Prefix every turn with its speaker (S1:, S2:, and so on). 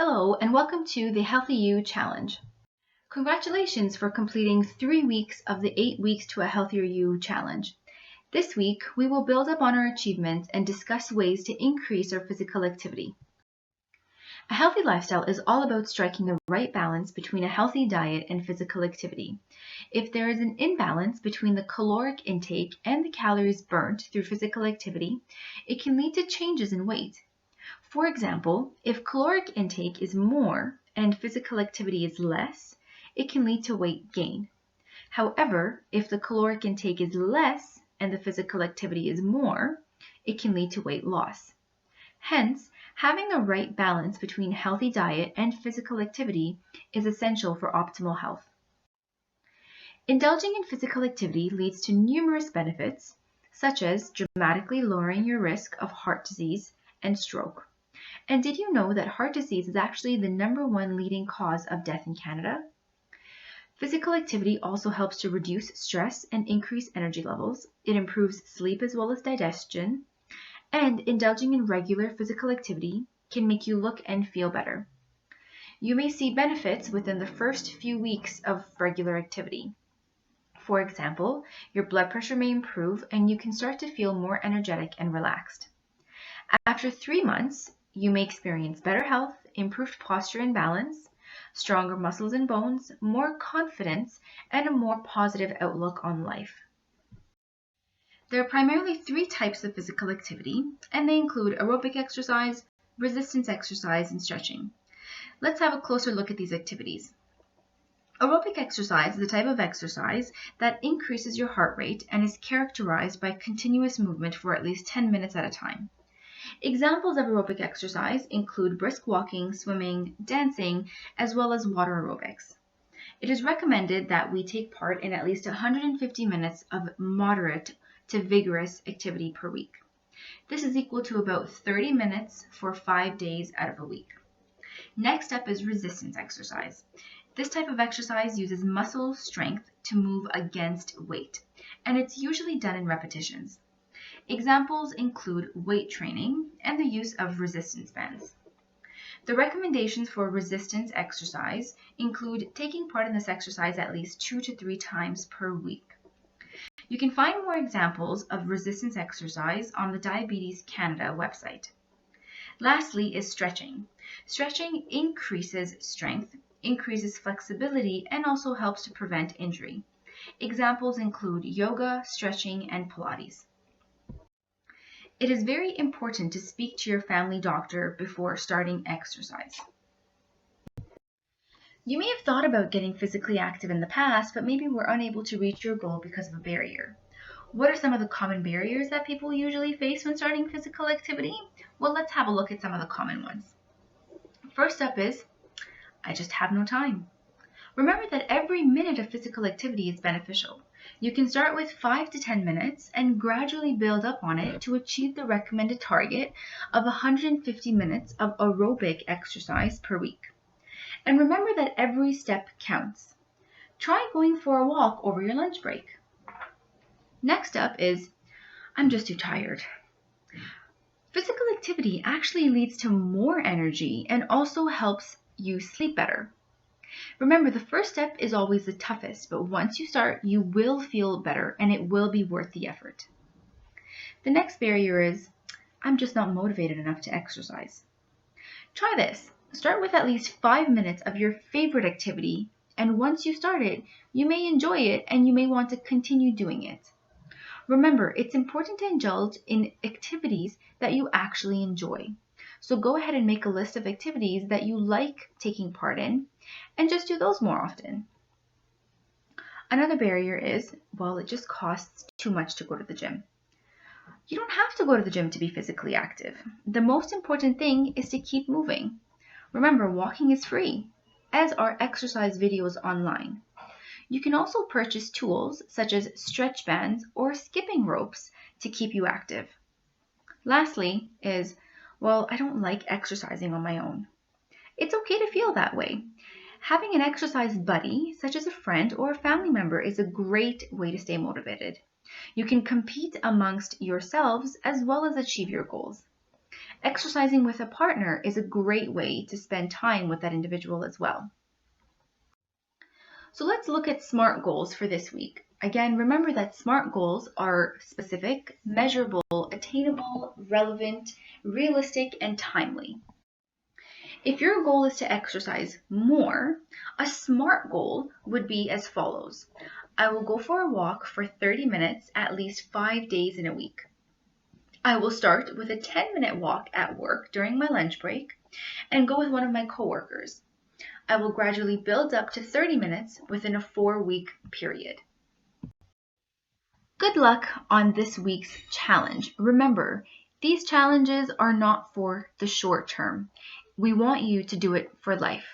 S1: Hello, and welcome to the Healthy You Challenge. Congratulations for completing 3 weeks of the 8 Weeks to a Healthier You Challenge. This week, we will build up on our achievements and discuss ways to increase our physical activity. A healthy lifestyle is all about striking the right balance between a healthy diet and physical activity. If there is an imbalance between the caloric intake and the calories burnt through physical activity, it can lead to changes in weight. For example, if caloric intake is more and physical activity is less, it can lead to weight gain. However, if the caloric intake is less and the physical activity is more, it can lead to weight loss. Hence, having the right balance between healthy diet and physical activity is essential for optimal health. Indulging in physical activity leads to numerous benefits, such as dramatically lowering your risk of heart disease and stroke. And did you know that heart disease is actually the #1 leading cause of death in Canada? Physical activity also helps to reduce stress and increase energy levels. It improves sleep as well as digestion. And indulging in regular physical activity can make you look and feel better. You may see benefits within the first few weeks of regular activity. For example, your blood pressure may improve and you can start to feel more energetic and relaxed. After 3 months, you may experience better health, improved posture and balance, stronger muscles and bones, more confidence, and a more positive outlook on life. There are primarily 3 types of physical activity, and they include aerobic exercise, resistance exercise, and stretching. Let's have a closer look at these activities. Aerobic exercise is a type of exercise that increases your heart rate and is characterized by continuous movement for at least 10 minutes at a time. Examples of aerobic exercise include brisk walking, swimming, dancing, as well as water aerobics. It is recommended that we take part in at least 150 minutes of moderate to vigorous activity per week. This is equal to about 30 minutes for 5 days out of a week. Next up is resistance exercise. This type of exercise uses muscle strength to move against weight, and it's usually done in repetitions. Examples include weight training and the use of resistance bands. The recommendations for resistance exercise include taking part in this exercise at least 2 to 3 times per week. You can find more examples of resistance exercise on the Diabetes Canada website. Lastly is stretching. Stretching increases strength, increases flexibility, and also helps to prevent injury. Examples include yoga, stretching, and Pilates. It is very important to speak to your family doctor before starting exercise. You may have thought about getting physically active in the past, but maybe were unable to reach your goal because of a barrier. What are some of the common barriers that people usually face when starting physical activity? Well, let's have a look at some of the common ones. First up is, I just have no time. Remember that every minute of physical activity is beneficial. You can start with 5 to 10 minutes and gradually build up on it to achieve the recommended target of 150 minutes of aerobic exercise per week. And remember that every step counts. Try going for a walk over your lunch break. Next up is, I'm just too tired. Physical activity actually leads to more energy and also helps you sleep better. Remember, the first step is always the toughest, but once you start, you will feel better and it will be worth the effort. The next barrier is, I'm just not motivated enough to exercise. Try this. Start with at least 5 minutes of your favorite activity, and once you start it, you may enjoy it and you may want to continue doing it. Remember, it's important to indulge in activities that you actually enjoy. So go ahead and make a list of activities that you like taking part in and just do those more often. Another barrier is, well, it just costs too much to go to the gym. You don't have to go to the gym to be physically active. The most important thing is to keep moving. Remember, walking is free, as are exercise videos online. You can also purchase tools such as stretch bands or skipping ropes to keep you active. Lastly is, well, I don't like exercising on my own. It's okay to feel that way. Having an exercise buddy, such as a friend or a family member, is a great way to stay motivated. You can compete amongst yourselves as well as achieve your goals. Exercising with a partner is a great way to spend time with that individual as well. So let's look at SMART goals for this week. Again, remember that SMART goals are specific, measurable, attainable, relevant, realistic, and timely. If your goal is to exercise more, a SMART goal would be as follows. I will go for a walk for 30 minutes at least 5 days in a week. I will start with a 10-minute walk at work during my lunch break and go with one of my coworkers. I will gradually build up to 30 minutes within a 4-week period. Good luck on this week's challenge. Remember, these challenges are not for the short term. We want you to do it for life.